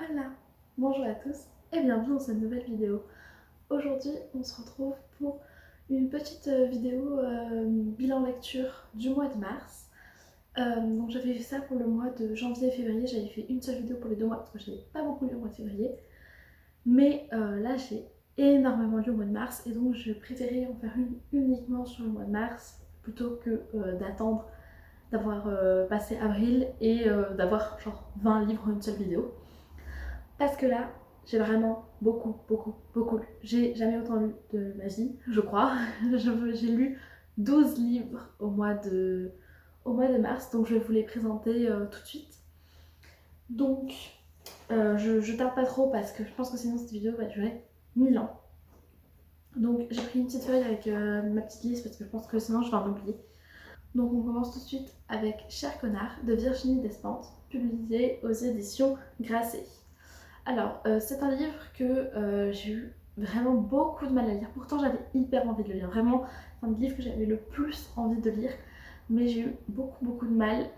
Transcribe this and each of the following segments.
Voilà, bonjour à tous et bienvenue dans cette nouvelle vidéo. Aujourd'hui on se retrouve pour une petite vidéo bilan lecture du mois de mars. Donc j'avais fait ça pour le mois de janvier et février, j'avais fait une seule vidéo pour les 2 mois parce que je n'avais pas beaucoup lu au mois de février. Mais là j'ai énormément lu au mois de mars et donc je préférais en faire une uniquement sur le mois de mars plutôt que d'attendre d'avoir passé avril et d'avoir genre 20 livres en une seule vidéo. Parce que là, j'ai vraiment beaucoup lu. J'ai jamais autant lu de ma vie, je crois. J'ai lu 12 livres au mois de mars, donc je vais vous les présenter tout de suite. Donc, je tarde pas trop parce que je pense que sinon cette vidéo va durer 1000 ans. Donc j'ai pris une petite feuille avec ma petite liste parce que je pense que sinon je vais en oublier. Donc on commence tout de suite avec Cher connard de Virginie Despentes, publié aux éditions Grasset. Alors, c'est un livre que j'ai eu vraiment beaucoup de mal à lire. Pourtant, j'avais hyper envie de le lire. Vraiment, c'est un des livres que j'avais le plus envie de lire. Mais j'ai eu beaucoup de mal.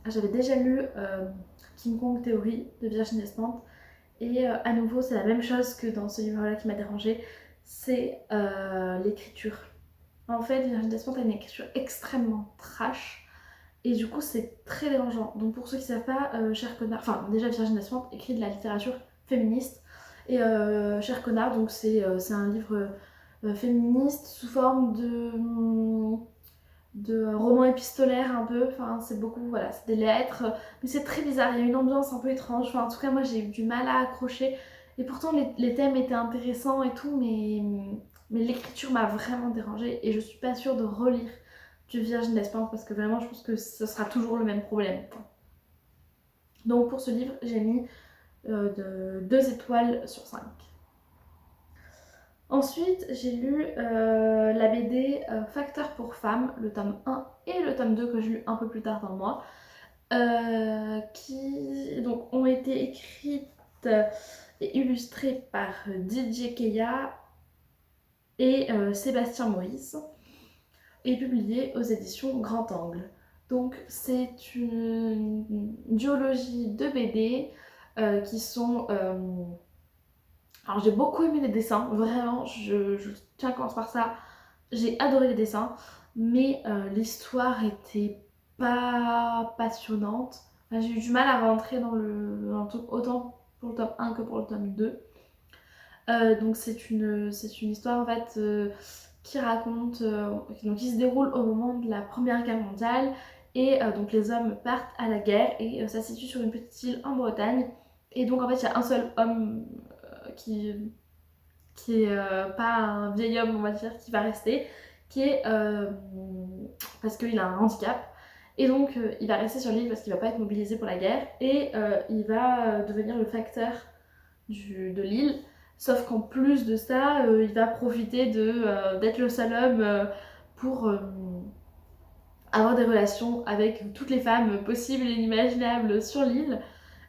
J'avais déjà lu King Kong Theory de Virginie Despentes. Et à nouveau, c'est la même chose que dans ce livre-là qui m'a dérangée. C'est l'écriture. En fait, Virginie Despentes a une écriture extrêmement trash. Et du coup, c'est très dérangeant. Donc, pour ceux qui ne savent pas, Cher Connard, enfin, déjà Virginie Despentes écrit de la littérature féministe. Et Cher Connard, donc c'est un livre féministe sous forme de roman épistolaire un peu. Enfin, c'est beaucoup, voilà, c'est des lettres. Mais c'est très bizarre, il y a une ambiance un peu étrange. Enfin, en tout cas, moi, j'ai eu du mal à accrocher. Et pourtant, les thèmes étaient intéressants et tout, mais l'écriture m'a vraiment dérangée. Et je suis pas sûre de relire du Virginie Despentes parce que vraiment je pense que ce sera toujours le même problème. Donc pour ce livre j'ai mis 2 étoiles sur 5. Ensuite j'ai lu la BD Facteur pour femmes, le tome 1 et le tome 2 que j'ai lu un peu plus tard dans le mois, qui donc, ont été écrites et illustrées par DJ Keya et Sébastien Maurice et publié aux éditions Grand Angle. Donc c'est une duologie de BD qui sont... Alors j'ai beaucoup aimé les dessins, vraiment, je tiens à commencer par ça. J'ai adoré les dessins, mais l'histoire était pas passionnante. Enfin, j'ai eu du mal à rentrer dans le truc, autant pour le tome 1 que pour le tome 2. Donc c'est une histoire en fait qui raconte, donc qui se déroule au moment de la Première Guerre mondiale et donc les hommes partent à la guerre et ça se situe sur une petite île en Bretagne et donc en fait il y a un seul homme qui est pas un vieil homme on va dire qui va rester, qui est parce qu'il a un handicap et donc il va rester sur l'île parce qu'il va pas être mobilisé pour la guerre et il va devenir le facteur de l'île. Sauf qu'en plus de ça, il va profiter d'être le seul homme pour avoir des relations avec toutes les femmes possibles et inimaginables sur l'île.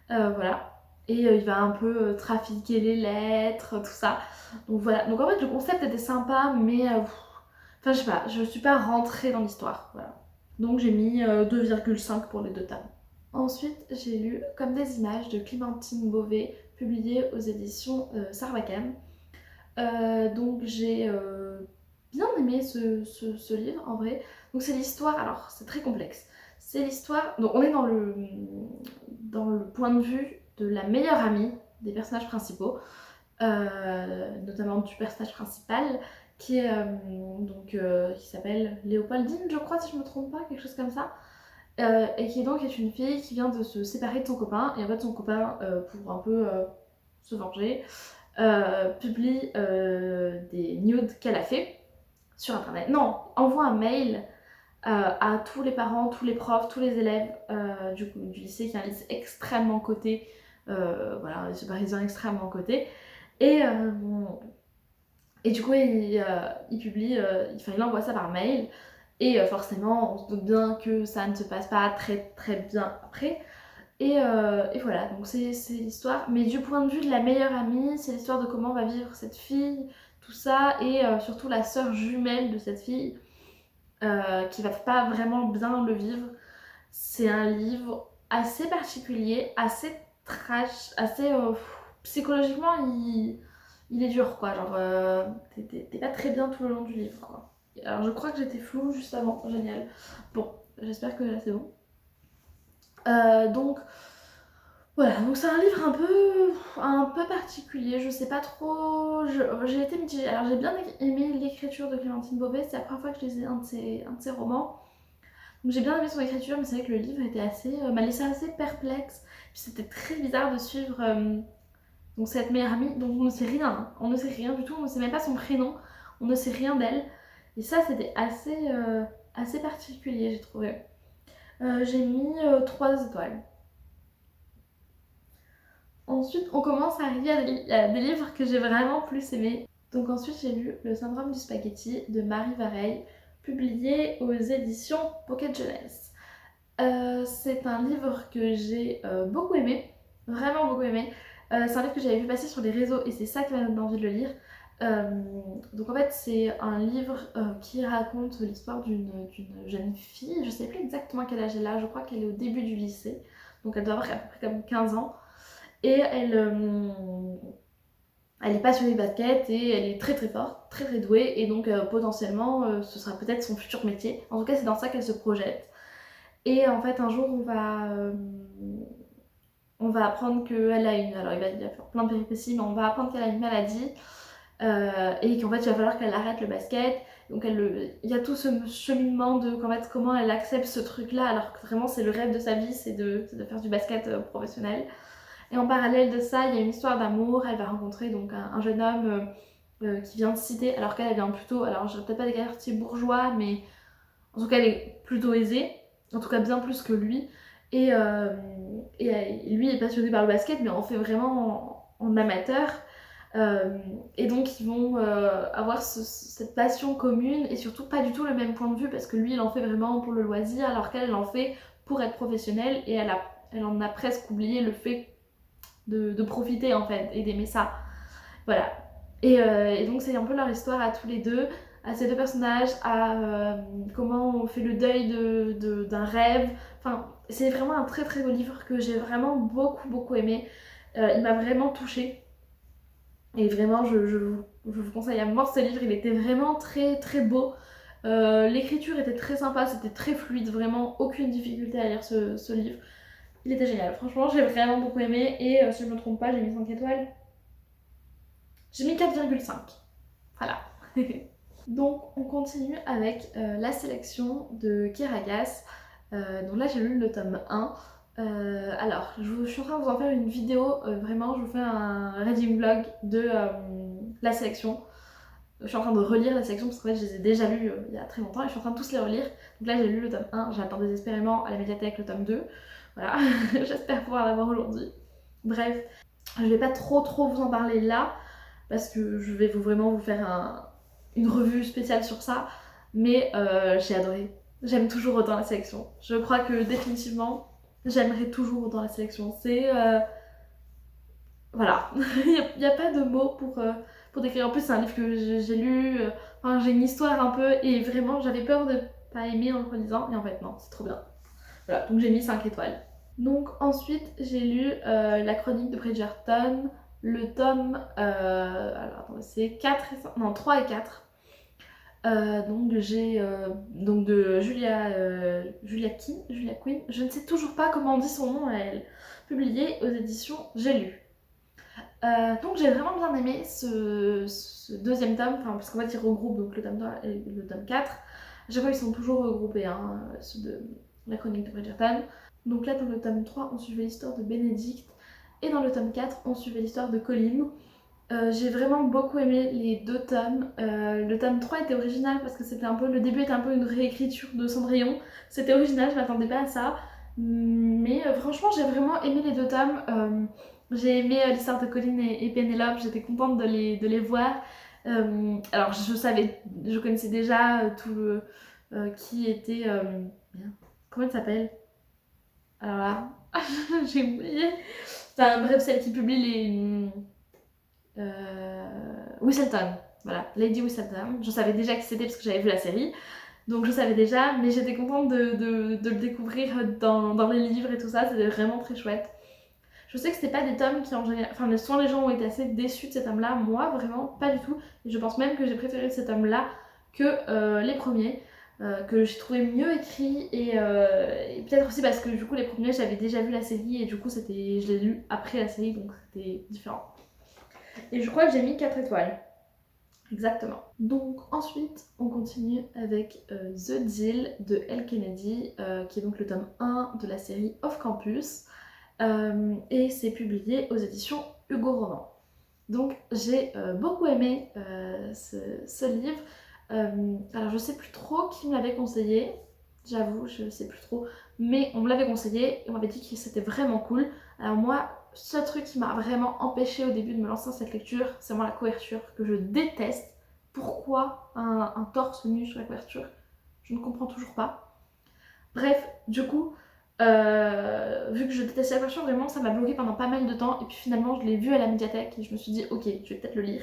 Voilà. Et il va un peu trafiquer les lettres, tout ça. Donc voilà. Donc en fait, le concept était sympa, mais enfin, je sais pas, je suis pas rentrée dans l'histoire. Voilà. Donc j'ai mis 2,5 pour les 2 tomes. Ensuite, j'ai lu Comme des images de Clémentine Beauvais, publié aux éditions Sarbacane. Donc j'ai bien aimé ce livre en vrai. Donc c'est l'histoire, alors c'est très complexe. C'est l'histoire, donc on est dans le point de vue de la meilleure amie des personnages principaux, notamment du personnage principal qui est qui s'appelle Léopoldine, je crois, si je me trompe pas, quelque chose comme ça. Et qui donc est une fille qui vient de se séparer de son copain, et en fait son copain, pour un peu se venger, publie des nudes qu'elle a fait sur internet. Non, envoie un mail à tous les parents, tous les profs, tous les élèves du lycée, qui est un lycée extrêmement coté, voilà, un lycée parisien extrêmement coté. Et du coup, il publie, il envoie ça par mail. Et forcément, on se doute bien que ça ne se passe pas très bien après. Et voilà, donc c'est l'histoire. Mais du point de vue de la meilleure amie, c'est l'histoire de comment va vivre cette fille, tout ça. Et surtout la sœur jumelle de cette fille, qui va pas vraiment bien le vivre. C'est un livre assez particulier, assez trash, assez... psychologiquement, il est dur, quoi. Genre, t'es pas très bien tout le long du livre, quoi. Alors, je crois que j'étais floue juste avant. Génial. Bon, j'espère que là, c'est bon. Donc, voilà. Donc, c'est un livre un peu particulier. Je sais pas trop... J'ai été mitigée. Alors, j'ai bien aimé l'écriture de Clémentine Beauvais. C'est la première fois que je lisais un de ses romans. Donc j'ai bien aimé son écriture, mais c'est vrai que le livre était m'a laissé assez perplexe. Puis c'était très bizarre de suivre donc cette meilleure amie dont on ne sait rien, hein. On ne sait rien du tout, on ne sait même pas son prénom, on ne sait rien d'elle. Et ça c'était assez particulier, j'ai trouvé. J'ai mis 3 étoiles. Ensuite, on commence à arriver à des livres que j'ai vraiment plus aimés. Donc ensuite, j'ai lu Le syndrome du spaghetti de Marie Vareille, publié aux éditions Pocket Jeunesse. C'est un livre que j'ai beaucoup aimé, vraiment beaucoup aimé. C'est un livre que j'avais vu passer sur les réseaux et c'est ça qui m'a donné envie de le lire. Donc en fait c'est un livre qui raconte l'histoire d'une jeune fille, je sais plus exactement quel âge elle a, je crois qu'elle est au début du lycée, donc elle doit avoir à peu près comme 15 ans. Et elle est passionnée de basket et elle est très très forte, très très douée et donc potentiellement ce sera peut-être son futur métier. En tout cas c'est dans ça qu'elle se projette. Et en fait, un jour, on va apprendre qu'elle a une... Alors, il va y avoir plein de péripéties, mais on va apprendre qu'elle a une maladie et qu'en fait, il va falloir qu'elle arrête le basket. Donc, il y a tout ce cheminement de comment elle accepte ce truc-là, alors que vraiment, c'est le rêve de sa vie, c'est de faire du basket professionnel. Et en parallèle de ça, il y a une histoire d'amour. Elle va rencontrer donc un jeune homme qui vient de cité, alors qu'elle vient plutôt... Alors, je peut-être pas des quartiers bourgeois, mais en tout cas, elle est plutôt aisée. En tout cas bien plus que lui. Et lui est passionné par le basket, mais en fait vraiment en amateur. Et donc ils vont avoir cette passion commune et surtout pas du tout le même point de vue parce que lui il en fait vraiment pour le loisir alors qu'elle en fait pour être professionnelle et elle en a presque oublié le fait de profiter en fait et d'aimer ça. Voilà. Et donc c'est un peu leur histoire à tous les deux, à ces deux personnages, à comment on fait le deuil d'un rêve. Enfin, c'est vraiment un très très beau livre que j'ai vraiment beaucoup aimé. Il m'a vraiment touchée. Et vraiment, je vous conseille à mort ce livre. Il était vraiment très très beau. L'écriture était très sympa, c'était très fluide, vraiment aucune difficulté à lire ce livre. Il était génial. Franchement, j'ai vraiment beaucoup aimé. Et si je ne me trompe pas, j'ai mis 5 étoiles. J'ai mis 4,5. Voilà. Donc on continue avec la sélection de Kiragas. Donc là j'ai lu le tome 1. Alors je suis en train de vous en faire une vidéo, vraiment je vous fais un reading vlog de la sélection. Je suis en train de relire la sélection parce qu'en fait je les ai déjà lus il y a très longtemps et je suis en train de tous les relire. Donc là j'ai lu le tome 1, j'attends désespérément à la médiathèque le tome 2. Voilà, j'espère pouvoir l'avoir aujourd'hui. Bref, je vais pas trop vous en parler là parce que je vais vraiment vous faire une revue spéciale sur ça, mais j'ai adoré. J'aime toujours autant la sélection. Je crois que définitivement, j'aimerais toujours autant la sélection. C'est... voilà, il n'y a pas de mots pour décrire. En plus, c'est un livre que j'ai lu, enfin, j'ai une histoire un peu, et vraiment, j'avais peur de pas aimer en le relisant, et en fait, non, c'est trop bien. Voilà, donc j'ai mis 5 étoiles. Donc ensuite, j'ai lu La chronique de Bridgerton, le tome... alors attendez, c'est 4 et 5, non, 3 et 4. Donc j'ai donc de Julia Quinn, je ne sais toujours pas comment on dit son nom à elle, publié aux éditions J'ai lu. Donc j'ai vraiment bien aimé ce deuxième tome, enfin, parce qu'en fait ils regroupent donc le tome 3 et le tome 4. À chaque fois ils sont toujours regroupés, hein, ceux de la chronique de Bridgerton. Donc là dans le tome 3 on suivait l'histoire de Bénédicte et dans le tome 4 on suivait l'histoire de Colin. J'ai vraiment beaucoup aimé les deux tomes. Le tome 3 était original parce que c'était un peu, le début était un peu une réécriture de Cendrillon. C'était original, je m'attendais pas à ça. Mais franchement, j'ai vraiment aimé les deux tomes. J'ai aimé l'histoire de Colin et Pénélope, j'étais contente de les voir. Alors je connaissais déjà tout le... qui était... merde, comment elle s'appelle? Alors là, j'ai oublié. Enfin bref, celle qui publie les... Whistleton, voilà, Lady Whistleton. Je savais déjà qui c'était parce que j'avais vu la série, donc je savais déjà, mais j'étais contente de le découvrir dans les livres et tout ça, c'était vraiment très chouette. Je sais que c'était pas des tomes qui en général... Enfin, souvent les gens ont été assez déçus de ces tomes-là. Moi, vraiment, pas du tout. Et je pense même que j'ai préféré ces tomes-là que les premiers. Que j'ai trouvé mieux écrit et peut-être aussi parce que du coup les premiers j'avais déjà vu la série et du coup je l'ai lu après la série donc c'était différent. Et je crois que j'ai mis 4 étoiles. Exactement. Donc ensuite on continue avec The Deal de Elle Kennedy qui est donc le tome 1 de la série Off Campus et c'est publié aux éditions Hugo Roman. Donc j'ai beaucoup aimé ce livre. Alors je sais plus trop qui me l'avait conseillé, j'avoue, je sais plus trop, mais on me l'avait conseillé et on m'avait dit que c'était vraiment cool. Alors moi, ce truc qui m'a vraiment empêché au début de me lancer dans cette lecture, c'est moi la couverture que je déteste. Pourquoi un torse nu sur la couverture? Je ne comprends toujours pas. Bref, du coup, vu que je détestais la couverture, vraiment ça m'a bloqué pendant pas mal de temps et puis finalement je l'ai vu à la médiathèque et je me suis dit ok, je vais peut-être le lire.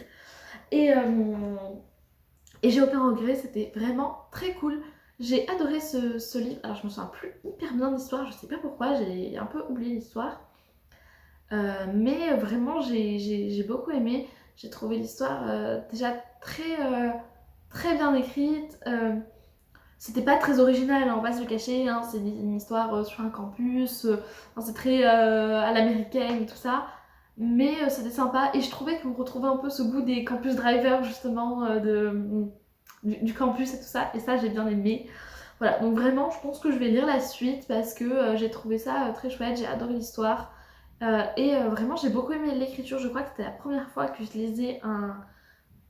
Et j'ai aucun regret, c'était vraiment très cool. J'ai adoré ce livre. Alors je me souviens plus hyper bien de l'histoire, je sais pas pourquoi, j'ai un peu oublié l'histoire. Mais vraiment j'ai beaucoup aimé. J'ai trouvé l'histoire déjà très bien écrite. C'était pas très original, hein, on va pas se le cacher, hein, c'est une histoire sur un campus, enfin, c'est très à l'américaine et tout ça. Mais c'était sympa et je trouvais qu'on retrouvait un peu ce goût des campus drivers justement du campus et tout ça, et ça j'ai bien aimé. Voilà, donc vraiment je pense que je vais lire la suite parce que j'ai trouvé ça très chouette, j'ai adoré l'histoire. Vraiment j'ai beaucoup aimé l'écriture, je crois que c'était la première fois que je lisais un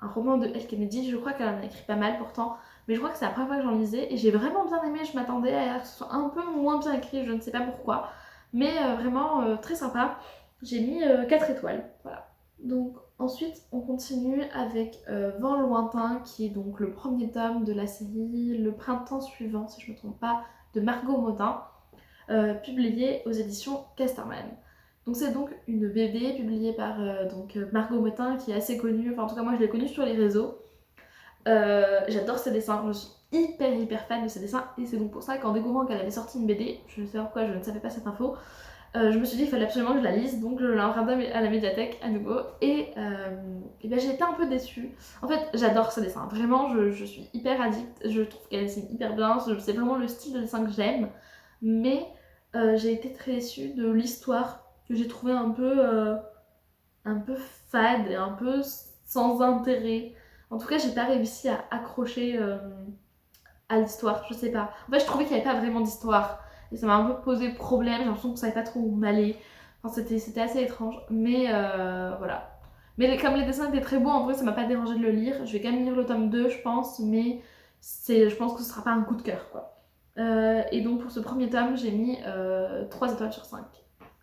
roman de Elle Kennedy, je crois qu'elle en a écrit pas mal pourtant, mais je crois que c'est la première fois que j'en lisais et j'ai vraiment bien aimé, je m'attendais à ce que ce soit un peu moins bien écrit, je ne sais pas pourquoi, mais vraiment très sympa. J'ai mis 4 étoiles, voilà. Donc ensuite on continue avec Vent lointain qui est donc le premier tome de la série Le printemps suivant, si je ne me trompe pas, de Margot Motin, publié aux éditions Casterman. Donc c'est donc une BD publiée par Margot Motin qui est assez connue, enfin en tout cas moi je l'ai connue sur les réseaux. J'adore ses dessins, je suis hyper fan de ses dessins et c'est donc pour ça qu'en découvrant qu'elle avait sorti une BD, je ne sais pas pourquoi je ne savais pas cette info, je me suis dit qu'il fallait absolument que je la lise, donc je l'ai empruntée à la médiathèque à nouveau et ben, j'ai été un peu déçue. En fait j'adore ses dessins, vraiment je suis hyper addict, je trouve qu'elle dessine hyper bien, c'est vraiment le style de dessin que j'aime, mais j'ai été très déçue de l'histoire que j'ai trouvé un peu fade et un peu sans intérêt. En tout cas, j'ai pas réussi à accrocher à l'histoire, je sais pas. En fait, je trouvais qu'il n'y avait pas vraiment d'histoire. Et ça m'a un peu posé problème, j'ai l'impression que ça savait pas trop où m'aller. Enfin, c'était assez étrange, mais voilà. Mais comme les dessins étaient très beaux, en vrai, ça m'a pas dérangé de le lire. Je vais quand même lire le tome 2, je pense, mais je pense que ce sera pas un coup de cœur, quoi. Et donc, pour ce premier tome, j'ai mis 3 étoiles sur 5.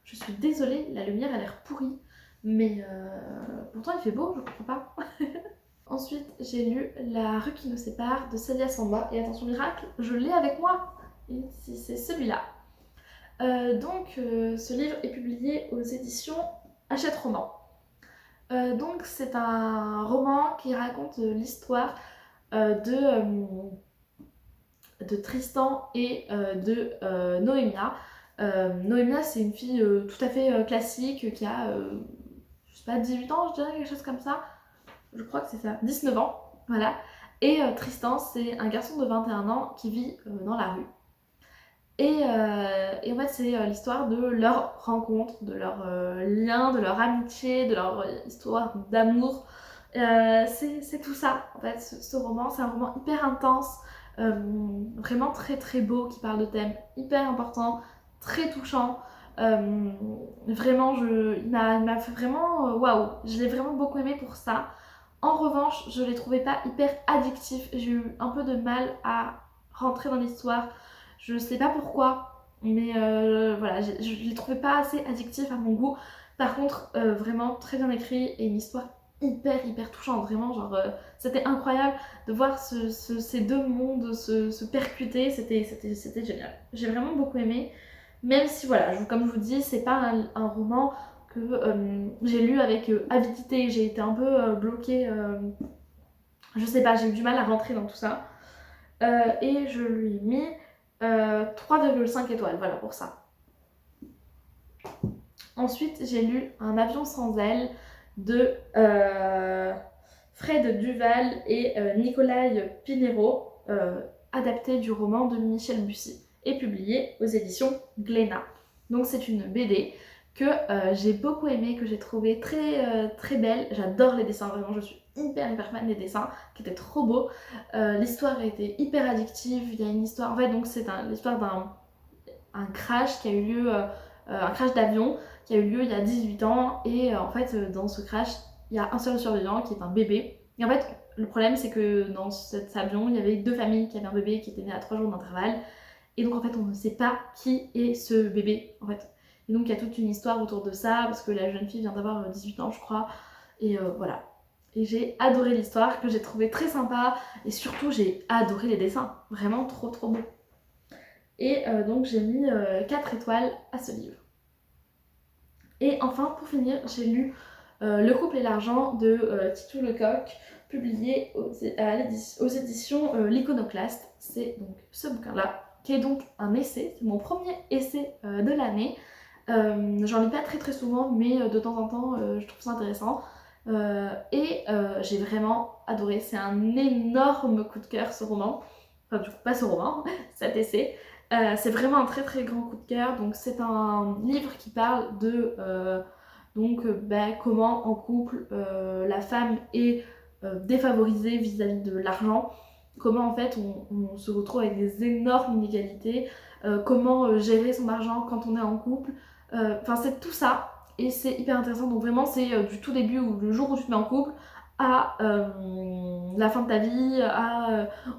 Je suis désolée, la lumière a l'air pourrie, mais pourtant il fait beau, je comprends pas. Ensuite, j'ai lu La rue qui nous sépare de Célia Samba, et attention miracle, je l'ai avec moi, et c'est celui-là. Ce livre est publié aux éditions Hachette Roman. Donc c'est un roman qui raconte l'histoire de Tristan et de Noémia. Noémia, c'est une fille tout à fait classique qui a, je sais pas, 18 ans, je dirais, quelque chose comme ça. Je crois que c'est ça, 19 ans, voilà. Et Tristan, c'est un garçon de 21 ans qui vit dans la rue. Et en fait, c'est l'histoire de leur rencontre, de leur lien, de leur amitié, de leur histoire d'amour. C'est tout ça, en fait, ce roman. C'est un roman hyper intense, vraiment très beau, qui parle de thèmes hyper importants, très touchants. Vraiment, il m'a fait vraiment waouh, je l'ai vraiment beaucoup aimé pour ça. En revanche, je l'ai trouvé pas hyper addictif. J'ai eu un peu de mal à rentrer dans l'histoire. Je sais pas pourquoi, mais voilà, je l'ai trouvé pas assez addictif à mon goût. Par contre, vraiment très bien écrit et une histoire hyper touchante. Vraiment, genre, c'était incroyable de voir ces deux mondes se percuter. C'était génial. J'ai vraiment beaucoup aimé. Même si, voilà, comme je vous dis, c'est pas un roman que j'ai lu avec avidité. J'ai été un peu bloquée. Je sais pas, j'ai eu du mal à rentrer dans tout ça. Et je lui ai mis 3,5 étoiles, voilà pour ça. Ensuite, j'ai lu Un avion sans ailes de Fred Duval et Nicolai Pinheiro, adapté du roman de Michel Bussy et publié aux éditions Glénat. Donc c'est une BD que j'ai beaucoup aimée, que j'ai trouvée très belle. J'adore les dessins, vraiment, je suis hyper fan des dessins, qui étaient trop beaux. L'histoire était hyper addictive, il y a une histoire, en fait donc c'est l'histoire d'un crash qui a eu lieu, un crash d'avion qui a eu lieu il y a 18 ans, et en fait dans ce crash, il y a un seul survivant qui est un bébé. Et en fait, le problème c'est que dans cet avion, il y avait 2 familles qui avaient un bébé qui était né à 3 jours d'intervalle. Et donc en fait, on ne sait pas qui est ce bébé en fait. Et donc il y a toute une histoire autour de ça, parce que la jeune fille vient d'avoir 18 ans je crois. Et voilà. Et j'ai adoré l'histoire, que j'ai trouvé très sympa. Et surtout, j'ai adoré les dessins. Vraiment trop beau. Et donc j'ai mis 4 étoiles à ce livre. Et enfin, pour finir, j'ai lu Le couple et l'argent de Titou Lecoq, publié aux éditions L'Iconoclaste. C'est donc ce bouquin-là, qui est donc un essai. C'est mon premier essai de l'année. J'en lis pas très souvent, mais de temps en temps, je trouve ça intéressant. Et j'ai vraiment adoré. C'est un énorme coup de cœur, ce roman. Enfin, du coup, pas ce roman, cet essai. C'est vraiment un très grand coup de cœur. Donc c'est un livre qui parle de comment en couple la femme est défavorisée vis-à-vis de l'argent, comment en fait on se retrouve avec des énormes inégalités, comment gérer son argent quand on est en couple, enfin c'est tout ça et c'est hyper intéressant. Donc vraiment c'est du tout début, ou le jour où tu te mets en couple, à la fin de ta vie,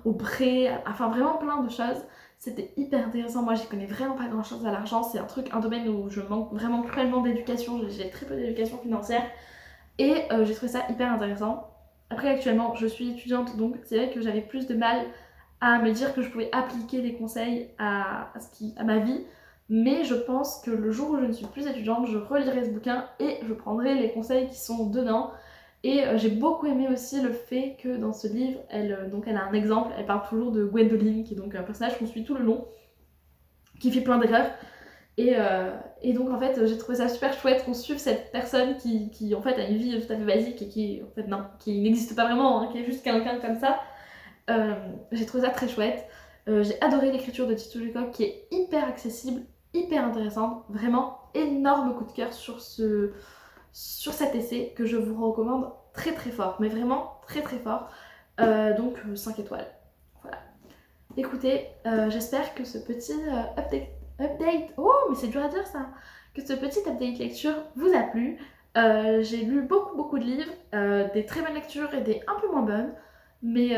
au prêt, enfin vraiment plein de choses. C'était hyper intéressant. Moi j'y connais vraiment pas grand chose à l'argent, c'est un domaine où je manque vraiment cruellement d'éducation, j'ai très peu d'éducation financière, et j'ai trouvé ça hyper intéressant. Après actuellement je suis étudiante, donc c'est vrai que j'avais plus de mal à me dire que je pouvais appliquer les conseils à ma vie, mais je pense que le jour où je ne suis plus étudiante, je relirai ce bouquin et je prendrai les conseils qui sont dedans. Et j'ai beaucoup aimé aussi le fait que dans ce livre, elle a un exemple, elle parle toujours de Gwendoline, qui est donc un personnage qu'on suit tout le long, qui fait plein d'erreurs. Et donc en fait, j'ai trouvé ça super chouette qu'on suive cette personne qui en fait a une vie tout à fait basique et qui n'existe pas vraiment, hein, qui est juste quelqu'un comme ça. J'ai trouvé ça très chouette. J'ai adoré l'écriture de Titou Lecoq, qui est hyper accessible, hyper intéressante. Vraiment énorme coup de cœur sur cet essai que je vous recommande très fort, mais vraiment très fort. Donc 5 étoiles. Voilà. Écoutez, j'espère que ce petit update, oh mais c'est dur à dire ça, que ce petit update lecture vous a plu. J'ai lu beaucoup de livres, des très bonnes lectures et des un peu moins bonnes, mais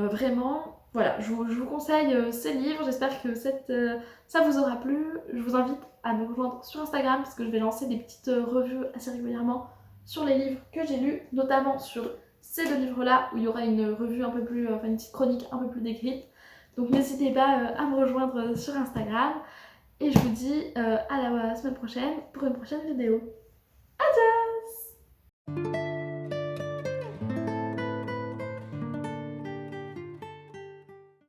vraiment, voilà, je vous conseille ces livres. J'espère que ça vous aura plu. Je vous invite à me rejoindre sur Instagram, parce que je vais lancer des petites revues assez régulièrement sur les livres que j'ai lus, notamment sur ces 2 livres-là, où il y aura une revue un peu plus, une petite chronique un peu plus décrite. Donc n'hésitez pas à me rejoindre sur Instagram. Et je vous dis à la semaine prochaine pour une prochaine vidéo. Adios!